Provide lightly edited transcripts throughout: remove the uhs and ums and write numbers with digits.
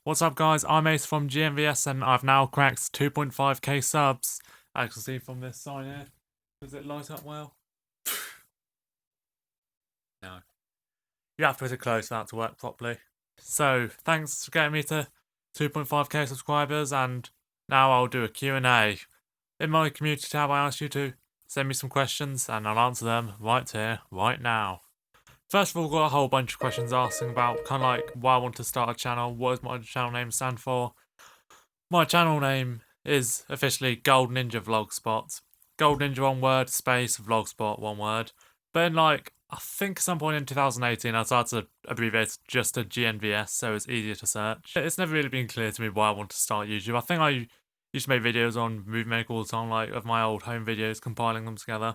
What's up guys, I'm Ace from GMVS and I've now cracked 2.5k subs. As you can see from this sign here. Does it light up well? No. You have to put it close for that to work properly. So, thanks for getting me to 2.5k subscribers, and now I'll do a Q&A. In my community tab I asked you to send me some questions and I'll answer them right here, right now. First of all, got a whole bunch of questions asking about kind of like why I want to start a channel, what does my channel name stand for. My channel name is officially Gold Ninja Vlogspot. Gold Ninja one word, space, Vlogspot one word. But in like, I think some point in 2018 I started to abbreviate it just to GNVS so it's easier to search. It's never really been clear to me why I want to start YouTube. I think I used to make videos on Movie Maker all the time, like of my old home videos, compiling them together.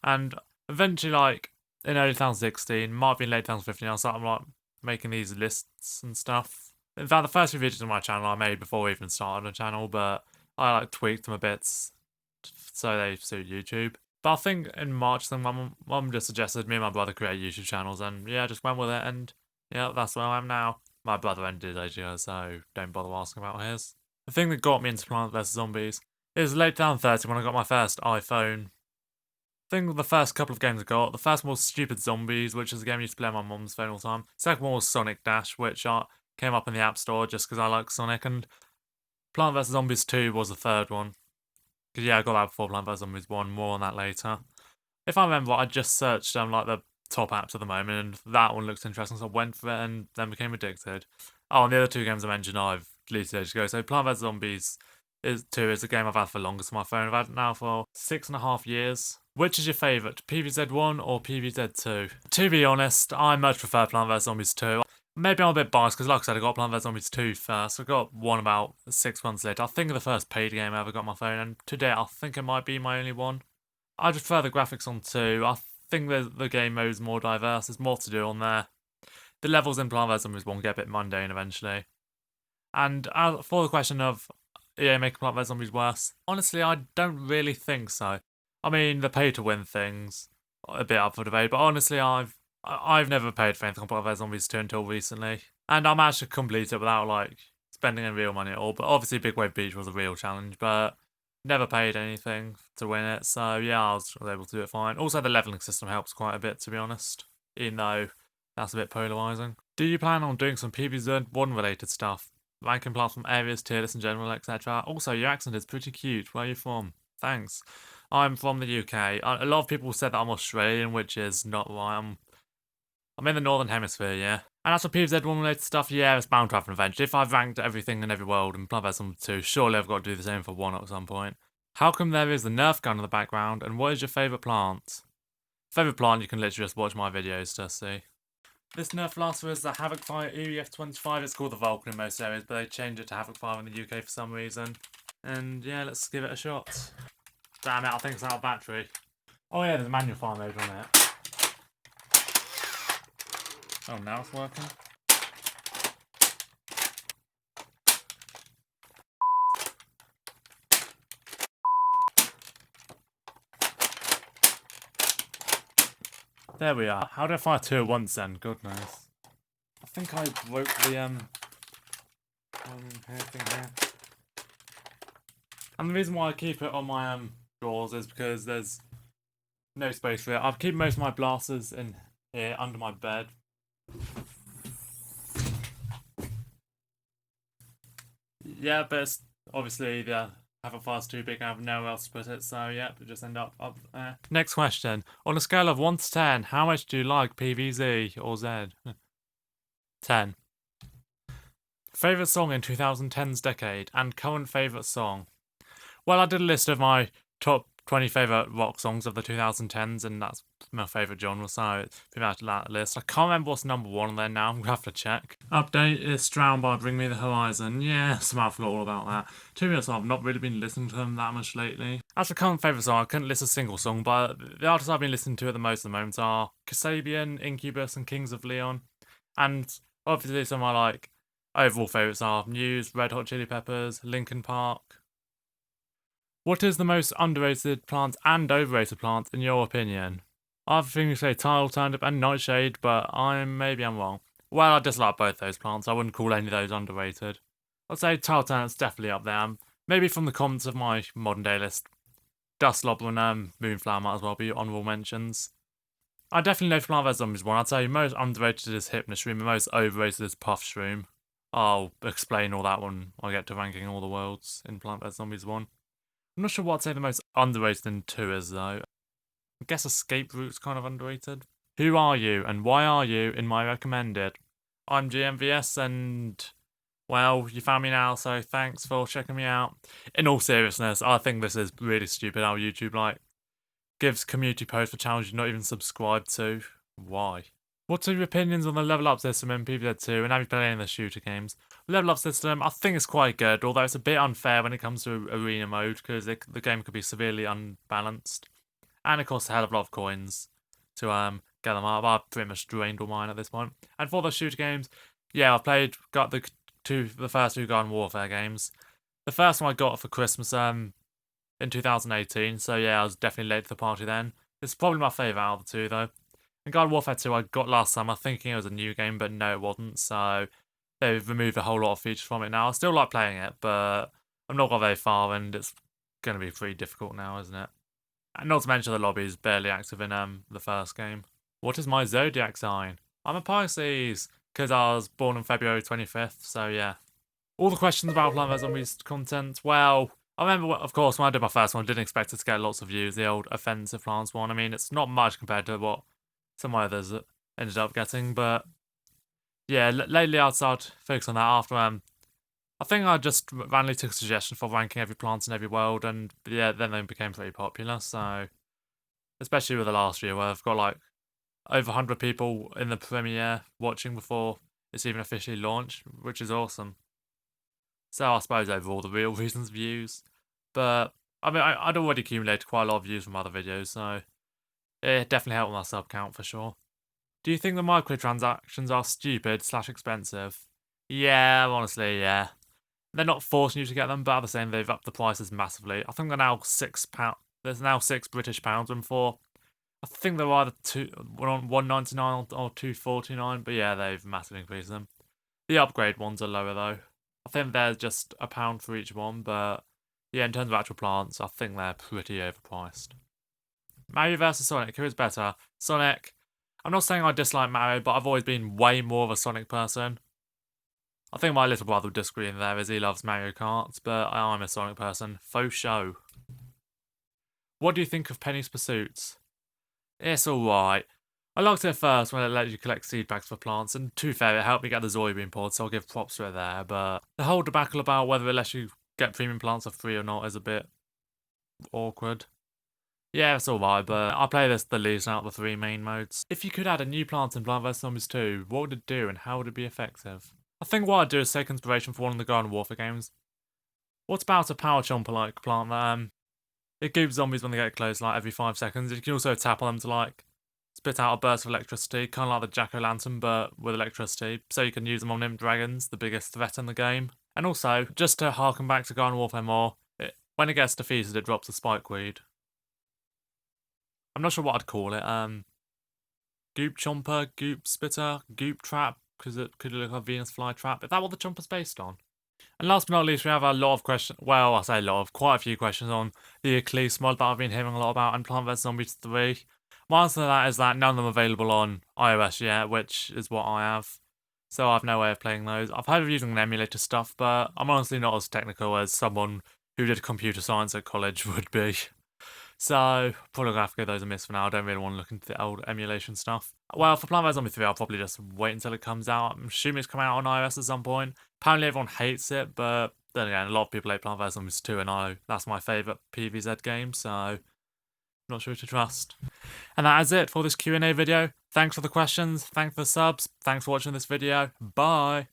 And eventually, like, in early 2016, might have been late 2015, I started like making these lists and stuff. In fact, the first few videos on my channel I made before we even started a channel, but I like tweaked them a bit so they suit YouTube. But I think in March, then my mum just suggested me and my brother create YouTube channels, and yeah, I just went with it, and yeah, that's where I am now. My brother ended ages ago, so don't bother asking about his. The thing that got me into Plants vs Zombies is late 2013 when I got my first iPhone. I think the first couple of games I got, the first one was Stupid Zombies, which is a game I used to play on my mum's phone all the time. Second one was Sonic Dash, which came up in the App Store just because I like Sonic, and Plant vs Zombies 2 was the third one. Because yeah, I got that before Plant vs Zombies 1, more on that later. If I remember, I just searched like the top apps at the moment, and that one looked interesting, so I went for it and then became addicted. Oh, and the other two games I mentioned I've deleted ages ago. So Plant vs Zombies 2 is a game I've had for longest on my phone. I've had it now for 6.5 years. Which is your favourite, PvZ1 or PvZ2? To be honest, I much prefer Plant vs Zombies 2. Maybe I'm a bit biased because, like I said, I got Plant vs Zombies 2 first. I got one about 6 months later. I think the first paid game I ever got on my phone, and today I think it might be my only one. I just prefer the graphics on 2. I think the game mode is more diverse. There's more to do on there. The levels in Plant vs Zombies 1 get a bit mundane eventually. And for the question of making Plant vs Zombies worse, honestly, I don't really think so. I mean, the pay-to-win things, a bit up for debate, but honestly, I've never paid for anything on Plant vs Zombies 2 until recently. And I managed to complete it without, like, spending any real money at all. But obviously, Big Wave Beach was a real challenge, but never paid anything to win it. So, yeah, I was able to do it fine. Also, the leveling system helps quite a bit, to be honest, even though that's a bit polarising. Do you plan on doing some PvZ1 related stuff? Ranking plants from areas, tier lists in general, etc. Also, your accent is pretty cute. Where are you from? Thanks. I'm from the UK. A lot of people said that I'm Australian, which is not right. I'm in the Northern Hemisphere, yeah. And as for PvZ1 related stuff, yeah, it's bound to happen eventually. If I've ranked everything in every world and Plant vs Zombies 2, surely I've got to do the same for 1 at some point. How come there is the Nerf gun in the background, and what is your favourite plant? Favourite plant, you can literally just watch my videos to see. This Nerf blaster is the Havoc Fire EF25. It's called the Vulcan in most areas, but they changed it to Havoc Fire in the UK for some reason. And yeah, let's give it a shot. Damn it, I think it's out of battery. Oh yeah, there's a manual fire mode on it. Oh, now it's working. There we are. How did I fire 2 at once then? Goodness. I think I broke the thing here. And the reason why I keep it on my drawers is because there's no space for it. I keep most of my blasters in here under my bed. Yeah, but it's obviously the Havoc Fire's too big, I have nowhere else to put it, so yeah, it just end up there. Next question. On a scale of 1 to 10, how much do you like PvZ or Z? 10. Favourite song in 2010's decade and current favourite song? Well, I did a list of my top 20 favourite rock songs of the 2010s, and that's my favourite genre, so it's out of that list. I can't remember what's number 1 on there now, I'm going to have to check. Update is Drowned by Bring Me the Horizon. Yeah, somehow I forgot all about that. To be honest, I've not really been listening to them that much lately. As for current favourite song, I couldn't list a single song, but the artists I've been listening to at the most at the moment are Kasabian, Incubus, and Kings of Leon. And obviously some of my overall favourites are Muse, Red Hot Chili Peppers, Linkin Park. What is the most underrated plant and overrated plant in your opinion? I have a thing to say Tile, Turnip and Nightshade, but maybe I'm wrong. Well, I dislike both those plants. I wouldn't call any of those underrated. I'd say tile turnip's definitely up there. Maybe from the comments of my modern day list, dust lobber and moonflower might as well be honourable mentions. I definitely know Plant vs Zombies one. I'd say most underrated is Hypnoshroom, and most overrated is Puffshroom. I'll explain all that when I get to ranking all the worlds in Plant vs Zombies 1. I'm not sure what I'd say the most underrated in 2 is though. I guess Escape Route's kind of underrated. Who are you and why are you in my recommended? I'm GMVS and, well, you found me now, so thanks for checking me out. In all seriousness, I think this is really stupid how YouTube, gives community posts for channels you're not even subscribed to. Why? What are your opinions on the level up system in PvZ2 and have you played any of the shooter games? The level up system, I think it's quite good, although it's a bit unfair when it comes to arena mode because the game could be severely unbalanced. And it costs a hell of a lot of coins to get them up. I've pretty much drained all mine at this point. And for the shooter games, yeah, I've got the first two Garden Warfare games. The first one I got for Christmas in 2018, so yeah, I was definitely late to the party then. It's probably my favourite out of the two though. And Garden Warfare 2 I got last summer thinking it was a new game, but no it wasn't, so they've removed a whole lot of features from it now. I still like playing it, but I'm not got very far and it's going to be pretty difficult now, isn't it? And not to mention the lobby is barely active in the first game. What is my Zodiac sign? I'm a Pisces, because I was born on February 25th, so yeah. All the questions about Plant vs Zombies content, well, I remember, of course, when I did my first one, I didn't expect it to get lots of views, the old offensive plants one. I mean, it's not much compared to what some others ended up getting, but yeah, lately I'd start focus on that after, I think I just randomly took a suggestion for ranking every plant in every world, and yeah, then they became pretty popular, so, especially with the last year where I've got over 100 people in the premiere watching before it's even officially launched, which is awesome. So I suppose overall the real reasons views. But I mean I'd already accumulated quite a lot of views from other videos, so it definitely helped my sub count for sure. Do you think the microtransactions are stupid / expensive? Yeah, honestly, yeah. They're not forcing you to get them, but at the same they've upped the prices massively. I think they're now £6. There's now £6 and before I think they're either £1.99 or £2.49, but yeah, they've massively increased them. The upgrade ones are lower though. I think they're just £1 for each one, but yeah, in terms of actual plants, I think they're pretty overpriced. Mario vs Sonic, who is better? Sonic. I'm not saying I dislike Mario, but I've always been way more of a Sonic person. I think my little brother would disagree in there as he loves Mario Kart, but I'm a Sonic person. Faux show. What do you think of Penny's Pursuits? It's alright. I liked it at first when it let you collect seed packs for plants, and to be fair, it helped me get the Zoidbeam pod, so I'll give props to it there, but the whole debacle about whether it lets you get premium plants for free or not is a bit awkward. Yeah, it's alright, but I play this the least out of the 3 main modes. If you could add a new plant in Plant vs Zombies 2, what would it do and how would it be effective? I think what I'd do is take inspiration from one of the Garden Warfare games. What about a power chomper-like plant that it gives zombies when they get close every 5 seconds? You can also tap on them to spit out a burst of electricity, kind of like the jack-o'-lantern but with electricity, so you can use them on imp dragons, the biggest threat in the game. And also, just to harken back to Garden Warfare more, when it gets defeated it drops a spikeweed. I'm not sure what I'd call it, goop chomper, goop spitter, goop trap, because it could look like a Venus flytrap. Is that what the chomper's based on? And last but not least, we have a lot of questions, well, I say a lot of, quite a few questions on the Eclipse mod that I've been hearing a lot about and Plant vs Zombies 3. My answer to that is that none of them are available on iOS yet, which is what I have. So I have no way of playing those. I've heard of using an emulator stuff, but I'm honestly not as technical as someone who did computer science at college would be. So, probably gonna have to give those a miss for now. I don't really want to look into the old emulation stuff. Well, for Plant vs Zombies 3, I'll probably just wait until it comes out. I'm assuming it's coming out on iOS at some point. Apparently everyone hates it, but then again, a lot of people hate Plant vs Zombies 2, and I know that's my favourite PvZ game, so I'm not sure who to trust. And that is it for this Q&A video. Thanks for the questions, thanks for the subs, thanks for watching this video. Bye!